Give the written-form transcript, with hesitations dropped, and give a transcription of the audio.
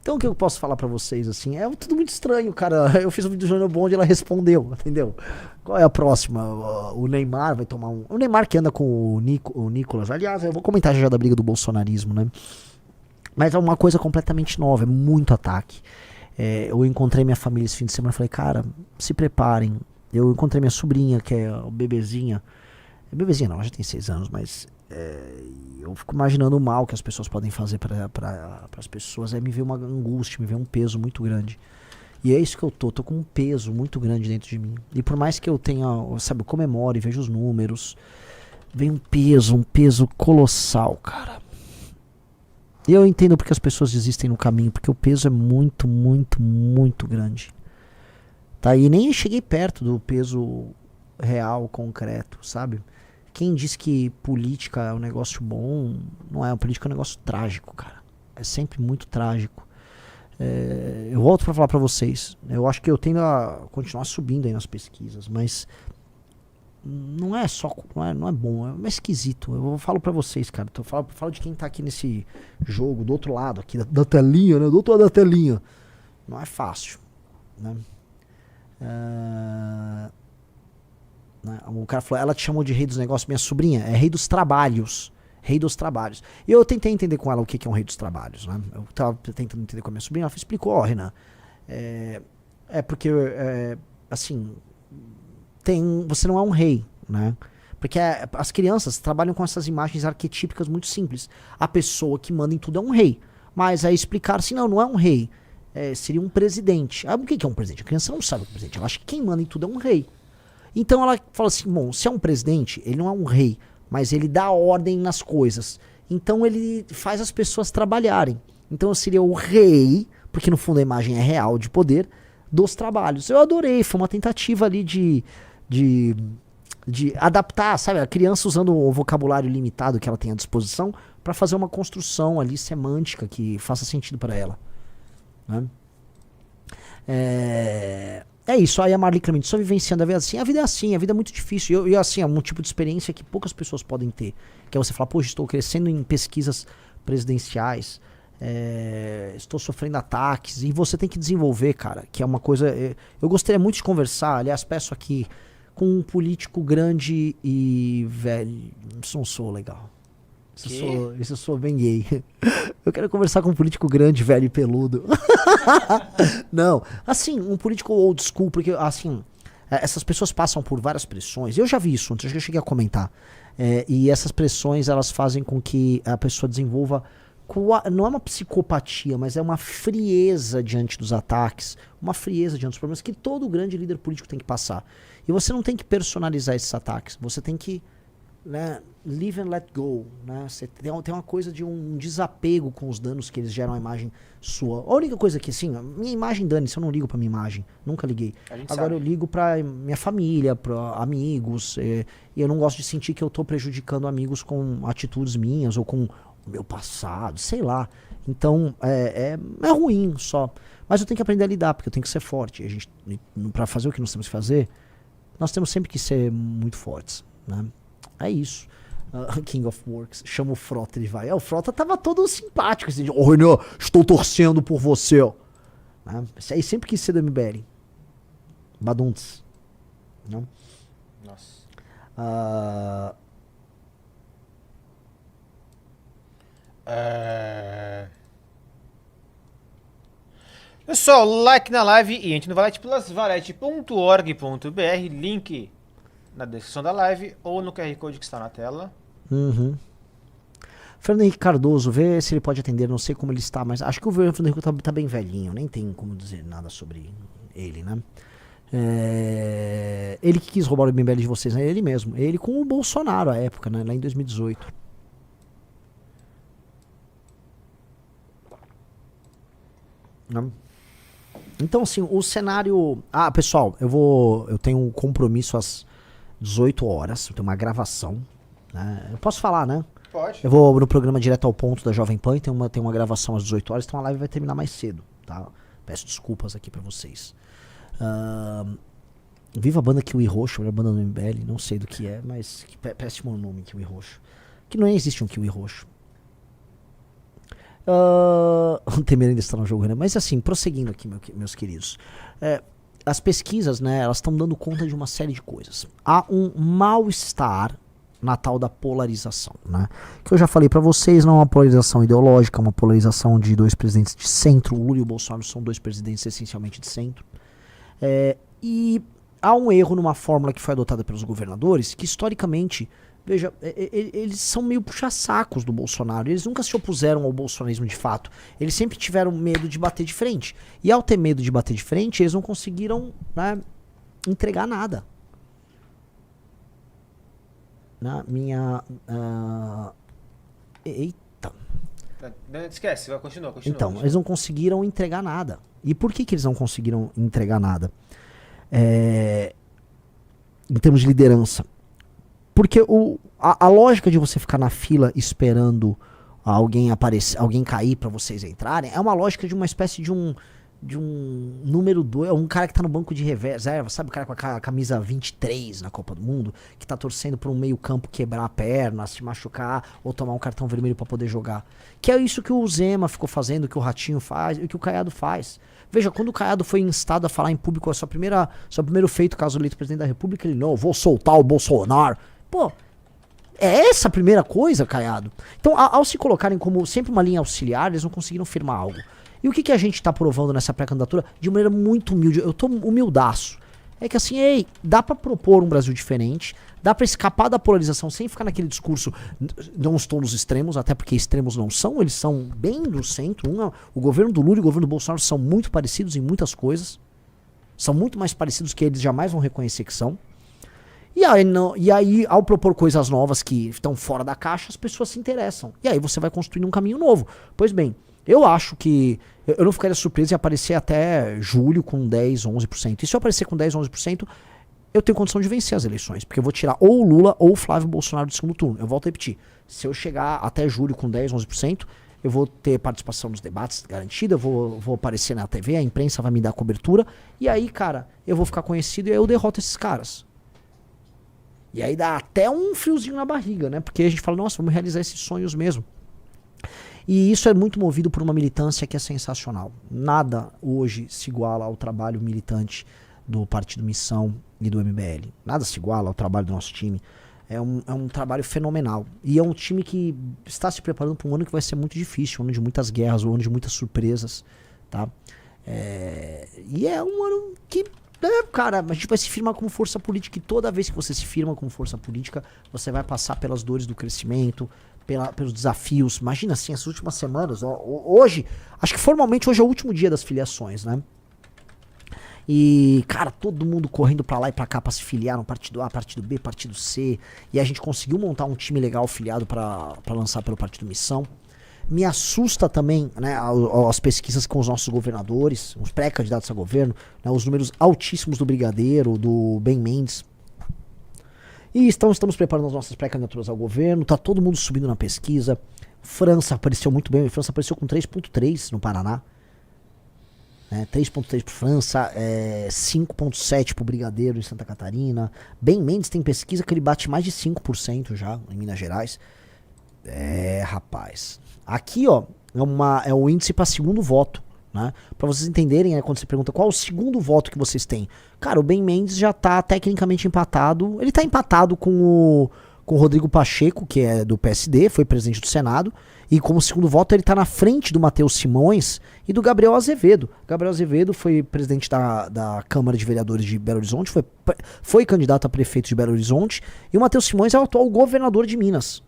Então o que eu posso falar pra vocês, assim, é tudo muito estranho, cara. Eu fiz um vídeo do Júnior Bond e ela respondeu, entendeu? Qual é a próxima? O Neymar vai tomar um... O Neymar que anda com o Nicolas. Aliás, eu vou comentar já da briga do bolsonarismo, né? Mas é uma coisa completamente nova, é muito ataque. Eu encontrei minha família esse fim de semana e falei, cara, se preparem. Eu encontrei minha sobrinha, que é o bebezinha. Bebezinha não, ela já tem 6 anos, mas eu fico imaginando o mal que as pessoas podem fazer para as pessoas. Aí me veio uma angústia, me veio um peso muito grande. E é isso que eu tô com um peso muito grande dentro de mim. E por mais que eu tenha, sabe, eu comemore, vejo os números, vem um peso colossal, cara. E eu entendo porque as pessoas desistem no caminho, porque o peso é muito, muito, muito grande. Tá? E nem cheguei perto do peso real, concreto, sabe? Quem diz que política é um negócio bom, não é. Política é um negócio trágico, cara. É sempre muito trágico. Eu volto pra falar pra vocês. Eu acho que eu tendo a continuar subindo aí nas pesquisas, mas não é só, não é bom, é esquisito. Eu falo pra vocês, cara. Eu falo de quem tá aqui nesse jogo, do outro lado aqui, da telinha, né? Do outro lado da telinha. Não é fácil, né? Né? O cara falou, ela te chamou de rei dos negócios, minha sobrinha, é rei dos trabalhos. Rei dos trabalhos. E eu tentei entender com ela o que é um rei dos trabalhos, né? Eu tava tentando entender com a minha sobrinha, ela explicou, ó, Renan, porque, assim, você não é um rei, né? Porque as crianças trabalham com essas imagens arquetípicas muito simples. A pessoa que manda em tudo é um rei. Mas aí explicar assim, não é um rei. Seria um presidente. O que é um presidente? A criança não sabe o que é um presidente. Ela acha que quem manda em tudo é um rei. Então ela fala assim, bom, se é um presidente, ele não é um rei, mas ele dá ordem nas coisas. Então ele faz as pessoas trabalharem. Então eu seria o rei, porque no fundo a imagem é real de poder, dos trabalhos. Eu adorei, foi uma tentativa ali de adaptar, sabe, a criança usando o vocabulário limitado que ela tem à disposição para fazer uma construção ali semântica que faça sentido para ela. Né? É isso, aí a Marli Clemente, só vivenciando a vida assim. A vida é assim, a vida é muito difícil. E assim, é um tipo de experiência que poucas pessoas podem ter. Que é você falar, poxa, estou crescendo em pesquisas presidenciais, estou sofrendo ataques, e você tem que desenvolver, cara, que é uma coisa... eu gostaria muito de conversar, aliás, peço aqui, com um político grande e velho. Isso não sou legal. Isso eu sou bem gay. Eu quero conversar com um político grande, velho e peludo. Não, assim, um político old school, porque assim, essas pessoas passam por várias pressões. Eu já vi isso antes, eu cheguei a comentar. E essas pressões, elas fazem com que a pessoa desenvolva, não é uma psicopatia, mas é uma frieza diante dos ataques, uma frieza diante dos problemas que todo grande líder político tem que passar. E você não tem que personalizar esses ataques, você tem que, né, live and let go, né? Você tem uma coisa de um desapego com os danos que eles geram à imagem sua. A única coisa que, assim, minha imagem dane-se, eu não ligo pra minha imagem, nunca liguei. Agora eu ligo pra minha família, pra amigos, e eu não gosto de sentir que eu tô prejudicando amigos com atitudes minhas ou com o meu passado, sei lá. Então, é ruim só. Mas eu tenho que aprender a lidar, porque eu tenho que ser forte. A gente, pra fazer o que nós temos que fazer, nós temos sempre que ser muito fortes, né? É isso. King of Works. Chama o Frota, ele vai. O Frota tava todo simpático. Assim, Renan, estou torcendo por você. Né? Esse aí sempre quis ser do MBL. Badunts. Não? Nossa. Pessoal, like na live e entre no valete+valete.org.br, link na descrição da live ou no QR Code que está na tela. Fernando Henrique Cardoso, vê se ele pode atender, não sei como ele está, mas acho que o Fernando Henrique tá bem velhinho, nem tem como dizer nada sobre ele, né? Ele que quis roubar o MBL de vocês, né? Ele mesmo. Ele com o Bolsonaro à época, né? Lá em 2018. Não. Então, assim, o cenário... pessoal, eu tenho um compromisso às 18 horas, eu tenho uma gravação, né? Eu posso falar, né? Pode. Eu vou no programa Direto ao Ponto da Jovem Pan, tem uma gravação às 18 horas, então a live vai terminar mais cedo, tá? Peço desculpas aqui pra vocês. Viva a banda Kiwi Roxo, a banda do MBL, não sei do que é, mas que péssimo nome, Kiwi Roxo. Que não existe um Kiwi Roxo. O Temer ainda está no jogo, né? Mas assim, prosseguindo aqui, meus queridos. As pesquisas, né, elas estão dando conta de uma série de coisas. Há um mal-estar na tal da polarização, né? Que eu já falei pra vocês, não é uma polarização ideológica, é uma polarização de dois presidentes de centro. O Lula e o Bolsonaro são dois presidentes essencialmente de centro. E há um erro numa fórmula que foi adotada pelos governadores, que historicamente, veja, eles são meio puxa-sacos do Bolsonaro. Eles nunca se opuseram ao bolsonarismo de fato. Eles sempre tiveram medo de bater de frente. E ao ter medo de bater de frente, eles não conseguiram, né, entregar nada. Na minha... Eita. Não, esquece, vai, continua. Então, eles não conseguiram entregar nada. E por que eles não conseguiram entregar nada? Em termos de liderança. Porque a lógica de você ficar na fila esperando alguém aparecer, alguém cair pra vocês entrarem, é uma lógica de uma espécie de um número 2, um cara que tá no banco de reserva, sabe? O cara com a camisa 23 na Copa do Mundo, que tá torcendo por um meio campo quebrar a perna, se machucar, ou tomar um cartão vermelho pra poder jogar. Que é isso que o Zema ficou fazendo, que o Ratinho faz, e que o Caiado faz. Veja, quando o Caiado foi instado a falar em público, seu primeiro feito, caso eleito presidente da República, ele, não, vou soltar o Bolsonaro. Pô, é essa a primeira coisa, Caiado? Então, ao se colocarem como sempre uma linha auxiliar, eles não conseguiram firmar algo. E o que a gente tá provando nessa pré-candidatura de maneira muito humilde? Eu tô humildaço. É que assim, dá pra propor um Brasil diferente, dá pra escapar da polarização sem ficar naquele discurso, não estou nos extremos, até porque extremos não são, eles são bem do centro. O governo do Lula e o governo do Bolsonaro são muito parecidos em muitas coisas. São muito mais parecidos que eles jamais vão reconhecer que são. E aí, ao propor coisas novas que estão fora da caixa, as pessoas se interessam. E aí você vai construindo um caminho novo. Pois bem, eu acho que eu não ficaria surpreso em aparecer até julho com 10, 11%. E se eu aparecer com 10, 11%, eu tenho condição de vencer as eleições. Porque eu vou tirar ou o Lula ou o Flávio Bolsonaro do segundo turno. Eu volto a repetir. Se eu chegar até julho com 10, 11%, eu vou ter participação nos debates garantida, eu vou aparecer na TV, a imprensa vai me dar cobertura. E aí, cara, eu vou ficar conhecido e aí eu derroto esses caras. E aí dá até um friozinho na barriga, né? Porque a gente fala, nossa, vamos realizar esses sonhos mesmo. E isso é muito movido por uma militância que é sensacional. Nada hoje se iguala ao trabalho militante do Partido Missão e do MBL. Nada se iguala ao trabalho do nosso time. É um trabalho fenomenal. E é um time que está se preparando para um ano que vai ser muito difícil, um ano de muitas guerras, um ano de muitas surpresas, tá? E é um ano que... cara, a gente vai se firmar como força política e toda vez que você se firma como força política, você vai passar pelas dores do crescimento, pelos desafios. Imagina assim, essas últimas semanas, hoje, acho que formalmente hoje é o último dia das filiações, né? E, cara, todo mundo correndo pra lá e pra cá pra se filiar no partido A, partido B, partido C. E a gente conseguiu montar um time legal filiado pra lançar pelo Partido Missão. Me assusta também, né, as pesquisas com os nossos governadores, os pré-candidatos a governo, né, os números altíssimos do Brigadeiro, do Ben Mendes. E estamos preparando as nossas pré-candidaturas ao governo, tá todo mundo subindo na pesquisa. França apareceu muito bem, França apareceu com 3.3 no Paraná. 3.3 pro França, 5.7 pro Brigadeiro em Santa Catarina. Ben Mendes tem pesquisa que ele bate mais de 5% já em Minas Gerais. Rapaz. Aqui, ó, é o índice para segundo voto, né? Para vocês entenderem, quando você pergunta qual é o segundo voto que vocês têm. Cara, o Ben Mendes já tá tecnicamente empatado. Ele tá empatado com o Rodrigo Pacheco, que é do PSD, foi presidente do Senado. E como segundo voto, ele tá na frente do Matheus Simões e do Gabriel Azevedo. Gabriel Azevedo foi presidente da Câmara de Vereadores de Belo Horizonte, foi candidato a prefeito de Belo Horizonte. E o Matheus Simões é o atual governador de Minas.